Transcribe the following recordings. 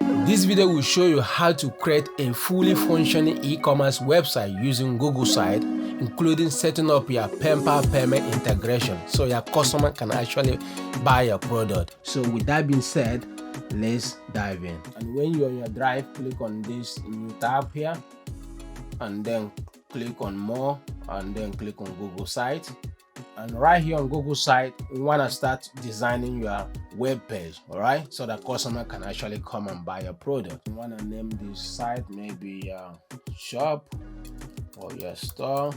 This video will show you how to create a fully functioning e-commerce website using Google Site, including setting up your PayPal payment integration so your customer can actually buy your product. So with that being said, let's dive in. And when you're on your drive, click on this new tab here and then click on more and then click on Google Site. And right here on Google Site, we want to start designing your web page, all right, so the customer can actually come and buy your product. You want to name this site maybe your shop or your store,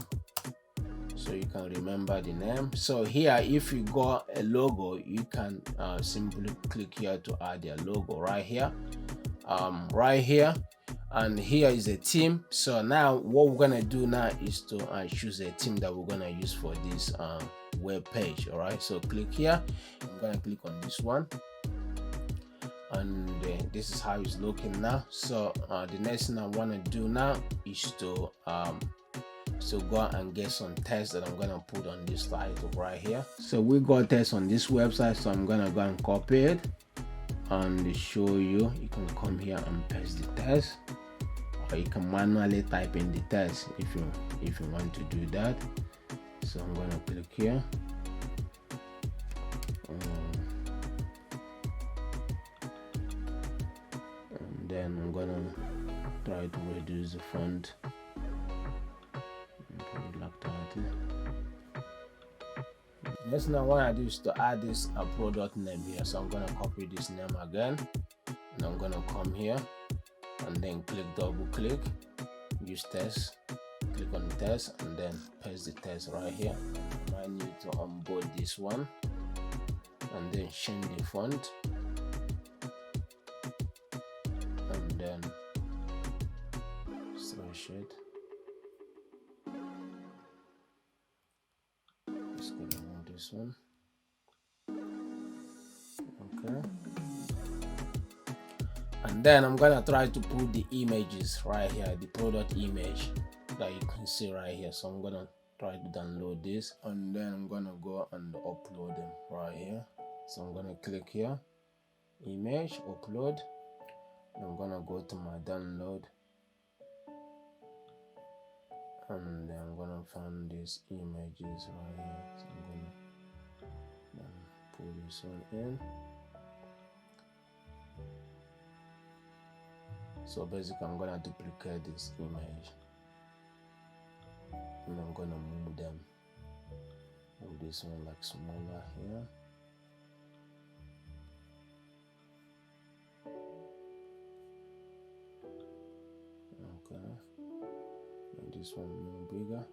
so you can remember the name. So here, if you got a logo, you can simply click here to add your logo right here, and here is a theme. So now what we're gonna do now is to choose a theme that we're gonna use for this web page. All right, so click here. I'm gonna click on this one, and this is how it's looking now. So the next thing I want to do now is to go and get some text that I'm gonna put on this title right here. So we got text on this website, so I'm gonna go and copy it and show you. You can come here and paste the text, or you can manually type in the text if you want to do that. So I'm gonna click here, and then I'm gonna try to reduce the font. Next thing I want to do is to add this product name here. So I'm gonna copy this name again, and I'm gonna come here and then double click, use text, click on the text, and then paste the text right here. I need to onboard this one and then change the font, and then stretch it. Just gonna move this one. Okay. And then I'm gonna try to put the images right here, the product image that you can see right here. So I'm gonna try to download this, and then I'm gonna go and upload them right here. So I'm gonna click here, image, upload, and I'm gonna go to my download, and then I'm gonna find these images right here. So I'm gonna put this one in. So basically I'm gonna duplicate this image, and I'm gonna move them. Move this one like smaller here. Okay, and this one more bigger,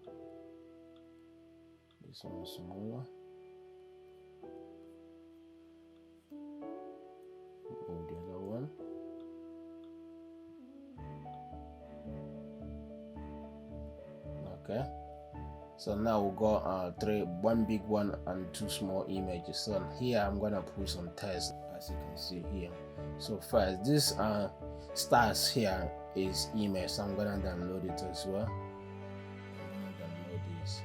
this one smaller. Move the other one. Okay, so now we got one big one and two small images. So here I'm gonna put some text, as you can see here. So first, this stars here is image, so I'm gonna download it as well. I'm gonna download this,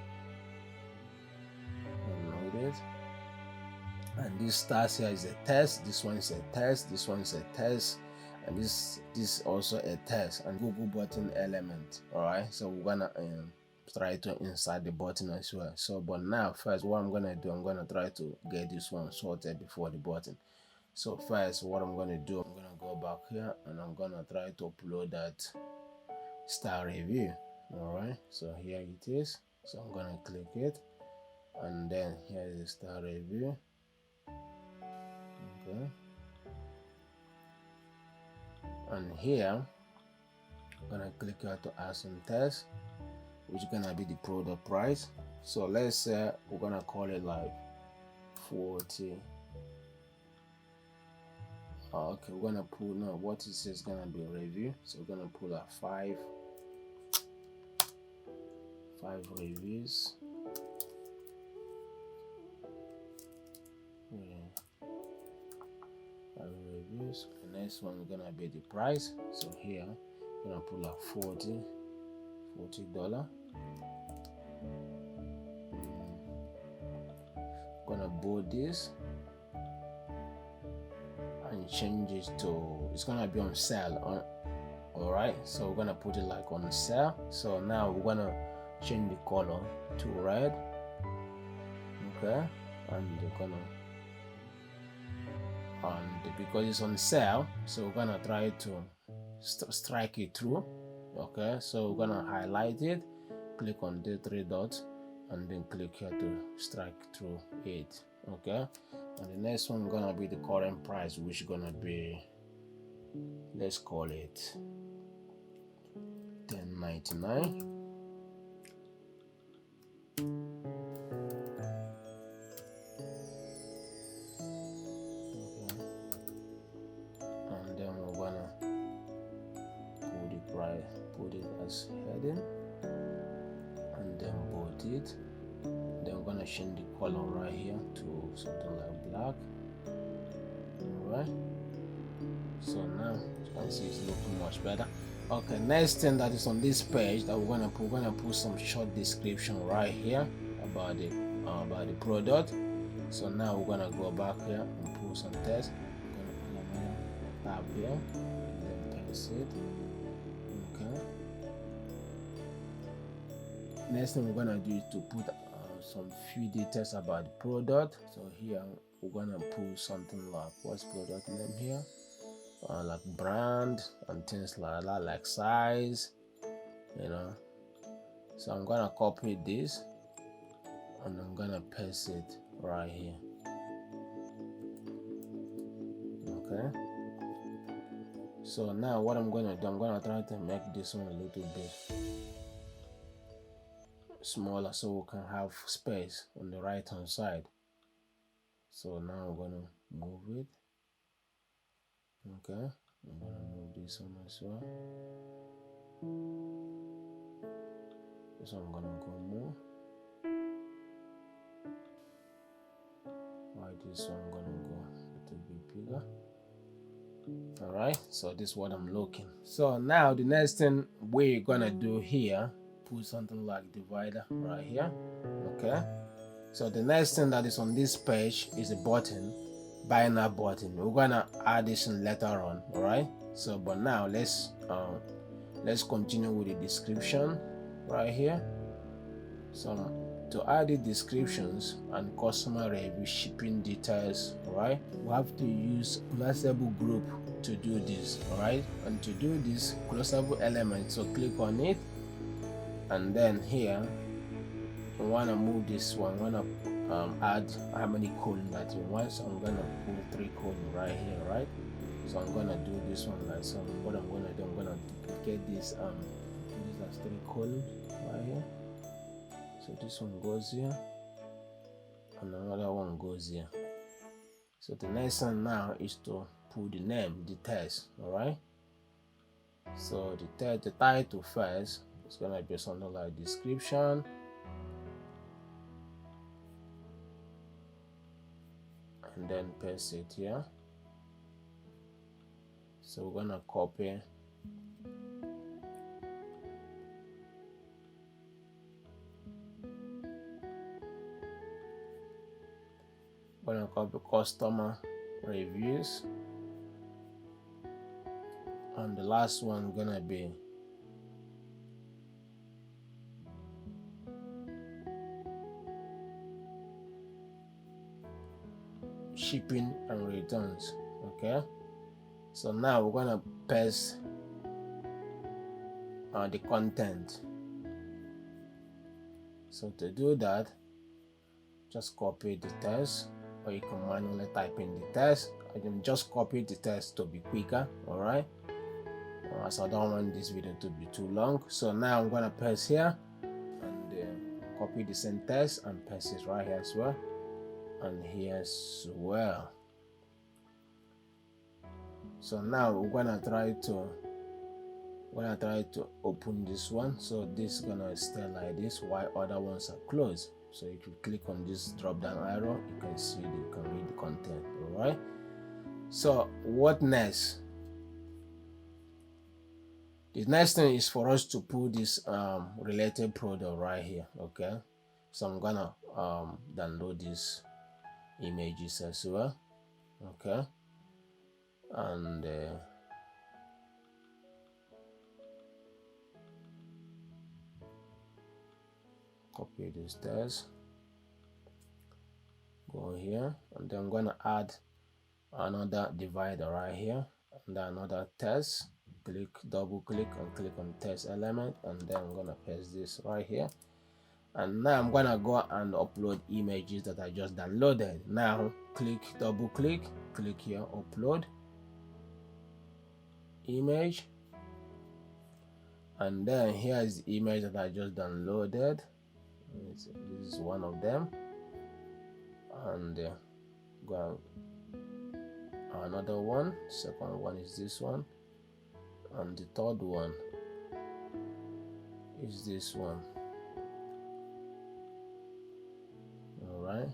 download it, and this stars here is a test. This one is a test. This one is a test, and this also a test, and Google button element. All right, so we're gonna try to insert the button as well. So but now first, what I'm gonna do, I'm gonna try to get this one sorted before the button. So first, what I'm gonna do, I'm gonna go back here, and I'm gonna try to upload that star review. All right, so here it is. So I'm gonna click it, and then here is the star review. Okay, and here I'm gonna click here to add some text, which is gonna be the product price. So let's say we're gonna call it like 40. Okay, we're gonna put no, what is this gonna be review. So we're gonna put like five reviews. Yeah, 5 reviews. The next one is gonna be the price. So here we're gonna put like $40. Gonna board this, and and change it to, it's gonna be on sale. All right, so we're gonna put it like on sale. So now we're gonna change the color to red. Okay, and we're gonna, and because it's on sale, so we're gonna try to strike it through. Okay, so we're gonna highlight it, click on the three dots, and then click here to strike through it. Okay, and the next one gonna be the current price, which is gonna be, let's call it $10.99. And then we're gonna put the price, put it as heading, and then put it. Then we're gonna change the color right here to something like black. Alright, so now you can see it's looking much better. Okay, next thing that is on this page that we're gonna put some short description right here about the product. So now we're gonna go back here and put some text. I'm gonna tab here and then paste it. Okay, next thing we're gonna do is to put some few details about the product. So here we're gonna put something like, what's product name here, like brand and things like that, like size, you know. So I'm gonna copy this and I'm gonna paste it right here. Okay, so now what I'm gonna do, I'm gonna try to make this one a little bit smaller so we can have space on the right hand side. So now we're gonna move it. Okay, I'm gonna move this one as well. This one I'm gonna go more. Right, this one I'm gonna go a little bit bigger. All right, so this is what I'm looking. So now the next thing we're gonna do here, put something like divider right here. Okay, so the next thing that is on this page is a button, buy now button. We're gonna add this in later on. All right, so but now let's continue with the description right here. So to add the descriptions and customer review, shipping details, right, we have to use closable group to do this. All right, and to do this, closable element, so click on it, and then here we want to move this one, want to add how many columns that you want. So I'm gonna put 3 columns right here, right? So I'm gonna do this one like so. What I'm gonna do, I'm gonna duplicate this this as 3 columns right here. So this one goes here and another one goes here. So the next one now is to put the name, the text. All right, so the title first is gonna be something like description, and then paste it here. So we're gonna copy customer reviews, and the last one gonna be shipping and returns. Okay, so now we're gonna paste the content. So to do that, just copy the text, or you can manually type in the text. I can just copy the text to be quicker. All right, as I don't want this video to be too long. So now I'm gonna paste here and copy the same text and paste it right here as well, and here as well. So now we're gonna try to open this one. So this is gonna stay like this while other ones are closed. So if you click on this drop down arrow, you can see you can read the content. All right, so what next? The next thing is for us to put this related product right here. Okay, so I'm gonna download these images as well. Okay, and copy this text, go here, and then I'm going to add another divider right here, and then another text. Click, double click, and click on text element, and then I'm going to paste this right here. And now I'm going to go and upload images that I just downloaded. Now click, double click, click here, upload image, and then here is the image that I just downloaded. This is one of them, and go another one. Second one is this one, and the third one is this one. All right.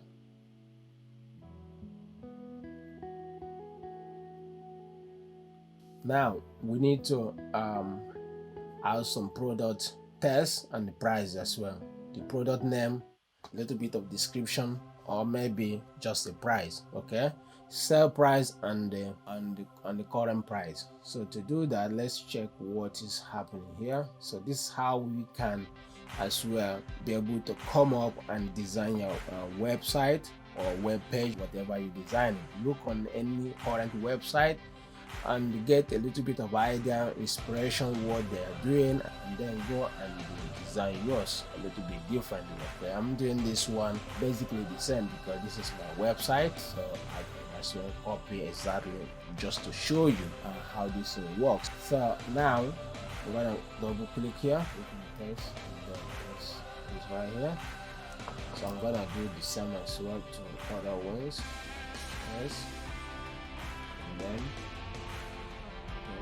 Now we need to add some product text and the price as well. The product name, a little bit of description, or maybe just the price. Okay, sell price and the current price. So to do that, let's check what is happening here. So this is how we can as well be able to come up and design your website or web page, whatever you design. Look on any current website and get a little bit of idea, inspiration, what they are doing, and then go and design yours a little bit differently. Okay, I'm doing this one basically the same because this is my website, so I can as well copy exactly just to show you how this works. So now we're gonna double click here, click on text, and then this right here. So I'm gonna do the same as well to other ones. Yes, and then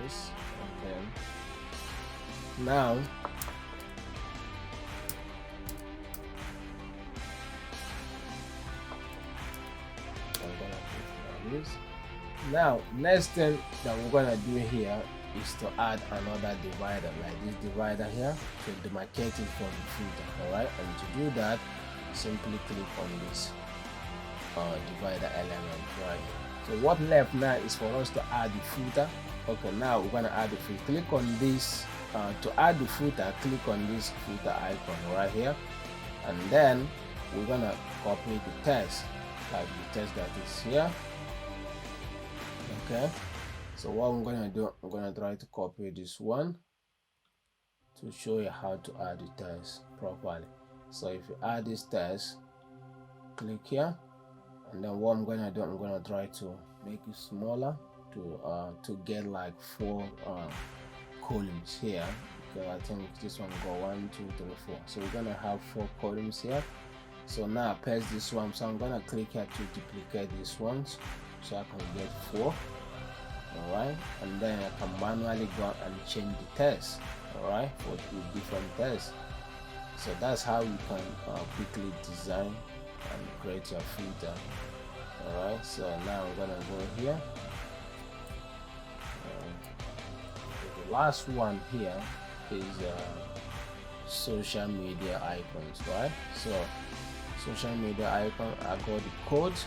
this, and then now I'm gonna put this. Now next thing that we're gonna do here is to add another divider, like this divider here, to demarcate it from the footer. All right, and to do that, simply click on this divider element right here. So what left now is for us to add the footer. Okay, now we're gonna add the footer. Click on this to add the footer. Click on this footer icon right here, and then we're gonna copy the text, like the text that is here. Okay, so what I'm gonna do, I'm gonna try to copy this one to show you how to add the text properly. So if you add this text, click here, and then what I'm gonna do, I'm gonna try to make it smaller to get like 4 columns here, because I think this one go 1, 2, 3, 4. So we're gonna have 4 columns here. So now paste this one. So I'm gonna click here to duplicate these ones so I can get 4. All right, and then I can manually go and change the text. All right, for different tests. So that's how you can quickly design and create your footer. All right, so now I'm gonna go here. The last one here is social media icons, right? So social media icon, I got the code.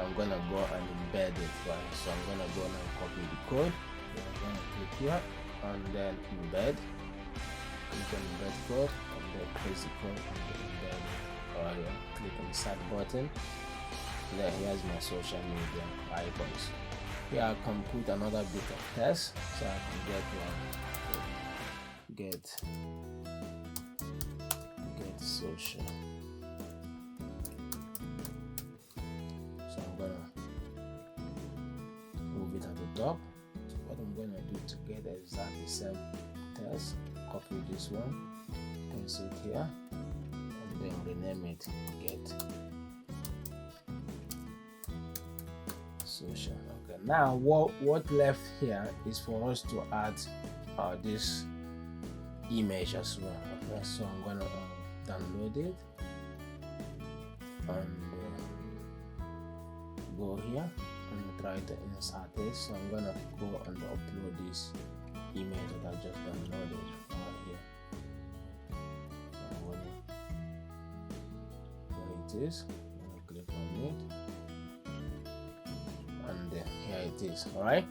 I'm gonna go and embed it, right? So I'm gonna go and copy the code. Then I'm gonna click here and then embed. Click on embed code and then paste the code and then embed it. Alright, yeah. Click on the start button. Then here's my social media icons. Here I can put another bit of text so I can get social. So I'm gonna move it at the top. So what I'm gonna do to get exactly the same text, copy this one, paste it here, and then rename it get social. Okay, now what left here is for us to add this image as well. Okay, so I'm gonna download it and go here and try to insert it. So I'm gonna go and upload this image that I just downloaded right here. So where it is, I'm gonna click on it, and here it is. All right,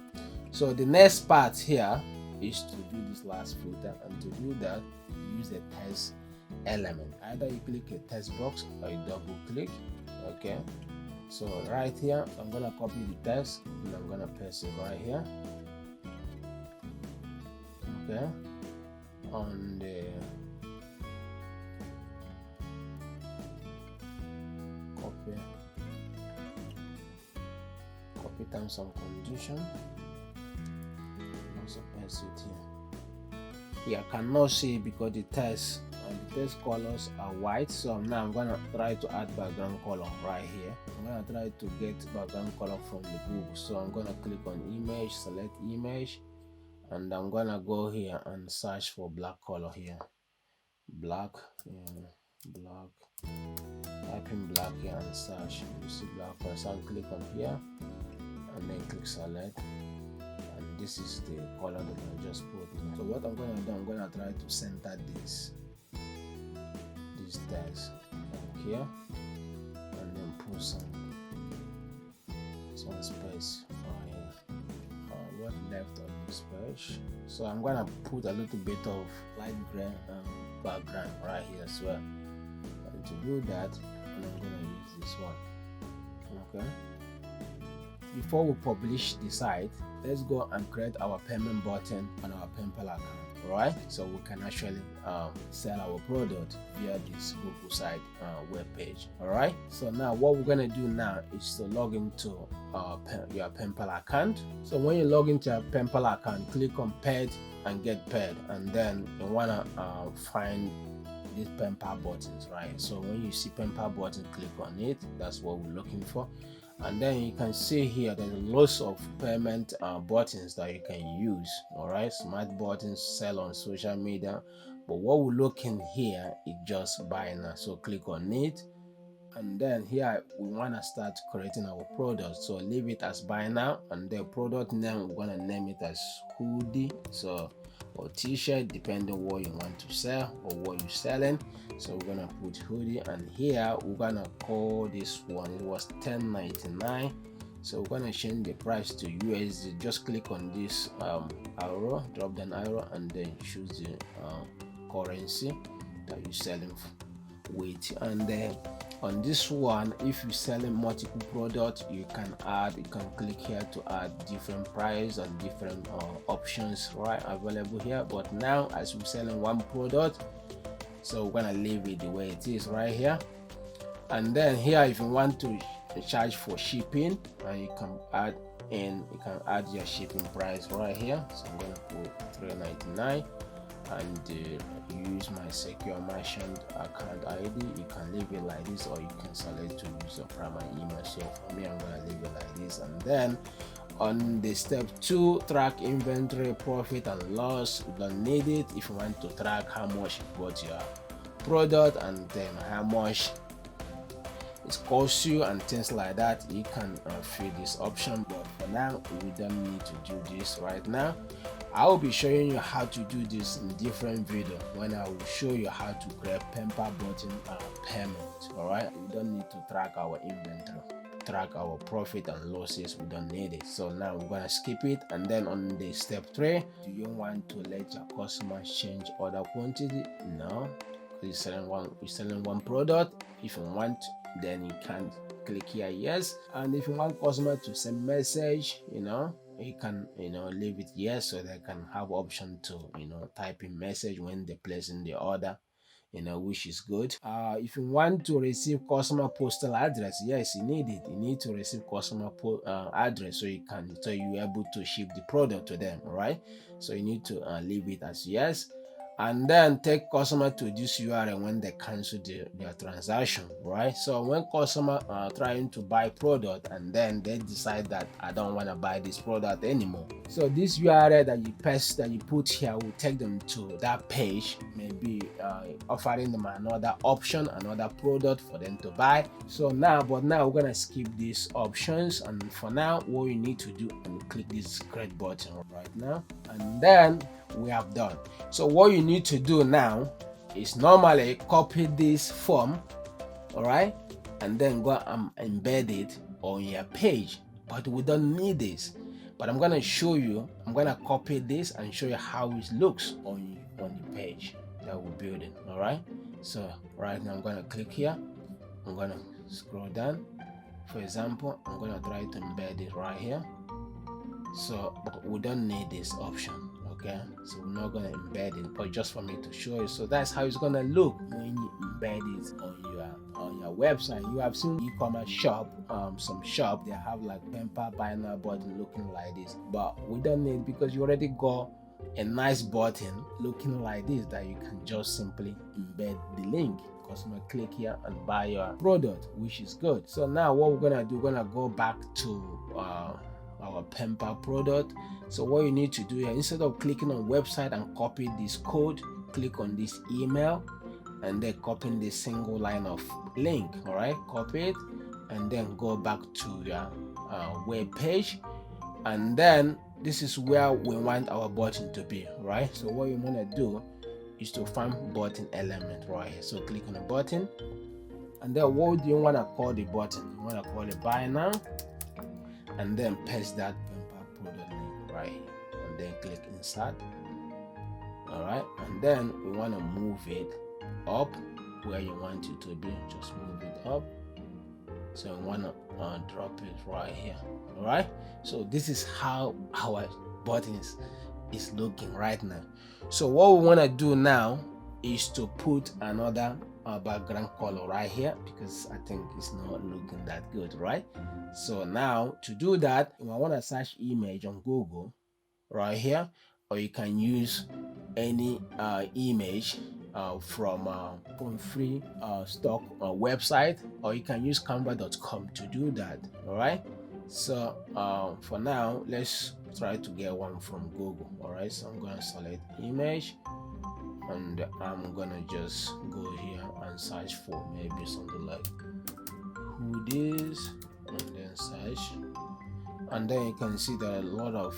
so the next part here is to do this last filter, and to do that use a text element. Either you click a text box or you double click. Okay, so right here I'm gonna copy the text and I'm gonna paste it right here. Okay, on the copy terms and condition, also paste it here. I cannot see because the text colors are white, so now I'm gonna try to add background color right here. I'm gonna try to get background color from the Google, so I'm gonna click on image, select image, and I'm gonna go here and search for black color here. Black, black. Type in black here and search. You see black color, so I'll click on here and then click select, and this is the color that I just put in. So what I'm gonna do, I'm gonna try to center this text here, and then put some space right here. What left on this page? So I'm gonna put a little bit of light gray background right here as well. And to do that, I'm gonna use this one. Okay. Before we publish the site, let's go and create our payment button on our PayPal account. Right, so we can actually sell our product via this Google site web page. All right, so now what we're gonna do now is to log into your PayPal account. So when you log into your PayPal account, click on paid and get paid, and then you wanna find these PayPal buttons, right? So when you see PayPal button, click on it. That's what we're looking for. And then you can see here there's lots of payment buttons that you can use. All right, smart buttons, sell on social media, but what we're looking here is just buy now. So click on it, and then here we want to start creating our product. So leave it as buy now, and the product name we're gonna name it as hoodie, so or t-shirt, depending what you want to sell or what you're selling. So we're gonna put hoodie, and here we're gonna call this one, it was $10.99, so we're gonna change the price to USD. Just click on this arrow, drop down arrow, and then choose the currency that you're selling with. And then on this one, if you're selling multiple products, you can click here to add different price and different options right available here. But now as we're selling one product, so we're gonna leave it the way it is right here. And then here, if you want to charge for shipping, you can add your shipping price right here. So I'm gonna put $3.99 and use my secure merchant account ID. You can leave it like this, or you can select to use your primary email. So for me, I'm gonna leave it like this. And then on the step 2, track inventory, profit and loss. You don't need it. If you want to track how much you bought your product and then how much it costs you and things like that, you can fill this option. But for now, we don't need to do this right now. I will be showing you how to do this in different video when I will show you how to create PayPal button payment. All right, we don't need to track our inventory, track our profit and losses. We don't need it. So now we're gonna skip it. And then on the step 3, do you want to let your customers change order quantity? No, you're selling one product. If you want, then you can click here yes. And if you want customer to send message, you can leave it yes, so they can have option to type in message when they place in the order, which is good. If you want to receive customer postal address, yes, you need it. You need to receive customer address so you're able to ship the product to them. All right, so you need to leave it as yes. And then take customer to this URL when they cancel their transaction, right? So when customer are trying to buy product and then they decide that I don't want to buy this product anymore, so this URL that you paste, that you put here, will take them to that page, maybe offering them another option, another product for them to buy. So now we're gonna skip these options, and for now what you need to do is click this create button right now, and then we have done. So what you need to do now is normally copy this form, all right, and then go and embed it on your page. But we don't need this. But I'm gonna show you, I'm gonna copy this and show you how it looks on the page that we're building. All right, so right now I'm gonna click here, I'm gonna scroll down. For example, I'm gonna try to embed it right here. So but we don't need this option, okay? So we're not gonna embed it, but just for me to show you. So that's how it's gonna look when you embed it on your website. You have seen e-commerce shop, some shop they have like PayPal buy now button looking like this, but we don't need, because you already got a nice button looking like this that you can just simply embed the link. Customer click here and buy your product, which is good. So now what we're gonna do, we're gonna go back to our PayPal product. So what you need to do here, instead of clicking on website and copy this code, click on this email and then copying this single line of link. All right, copy it and then go back to your web page, and then this is where we want our button to be. Right, so what you want to do is to find button element right here. So click on the button, and then what do you want to call the button? You want to call it buy now, and then paste that PayPal product link right here, and then click insert. All right, and then we want to move it up where you want it to be. Just move it up. So you want to drop it right here. All right, so this is how our button is looking right now. So what we want to do now is to put another background color right here, because I think it's not looking that good, right? So now to do that, I want to search image on Google right here, or you can use any image from free stock website, or you can use canva.com to do that. All right, so for now let's try to get one from Google. All right, so I'm gonna select image and I'm gonna just go here and search for maybe something like hoodies, and then search, and then you can see there are a lot of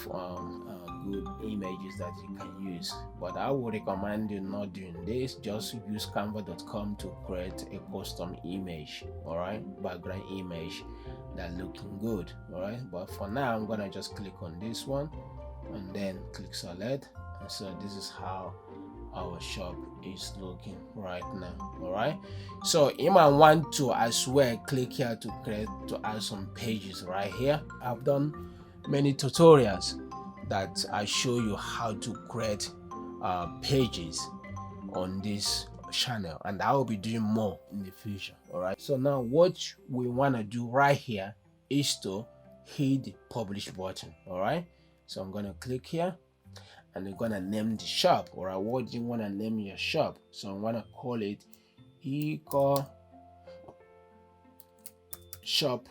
good images that you can use, but I would recommend you not doing this. Just use canva.com to create a custom image, all right, background image that looking good. All right, but for now I'm gonna just click on this one and then click select, and so this is how our shop is looking right now. All right, so you might want to as well click here to add some pages right here. I've done many tutorials that I show you how to create pages on this channel, and I will be doing more in the future. All right, so now what we want to do right here is to hit the publish button. All right, so I'm going to click here and I'm going to name the shop. All right, what do you want to name your shop? So I want to call it Eco Shop.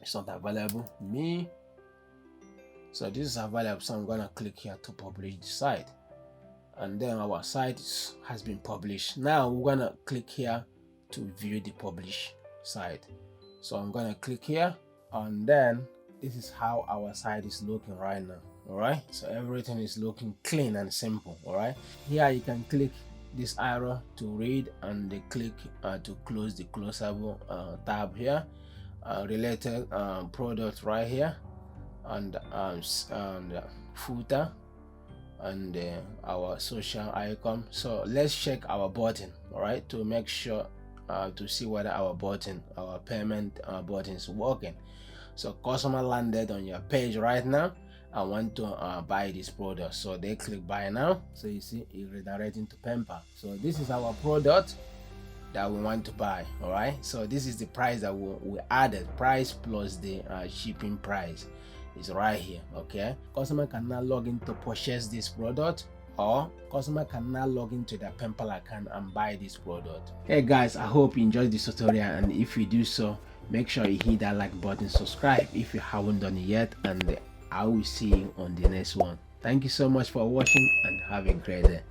It's not available me. So this is available, so I'm gonna click here to publish the site, and then our site has been published. Now we're gonna click here to view the published site. So I'm gonna click here, and then this is how our site is looking right now. All right, so everything is looking clean and simple. All right, here you can click this arrow to read, and they click to close the closable tab here, related product right here, and footer, and our social icon. So let's check our button, all right, to make sure to see whether our payment button is working. So customer landed on your page right now. I want to buy this product, so they click buy now. So you see it redirecting to PayPal. So this is our product that we want to buy. All right, so this is the price that we added, price plus the shipping price is right here. Okay, customer can now log in to purchase this product, or customer can now log into their PayPal account and buy this product. Hey guys, I hope you enjoyed this tutorial, and if you do so, make sure you hit that like button, subscribe if you haven't done it yet, and I will see you on the next one. Thank you so much for watching and have a great day.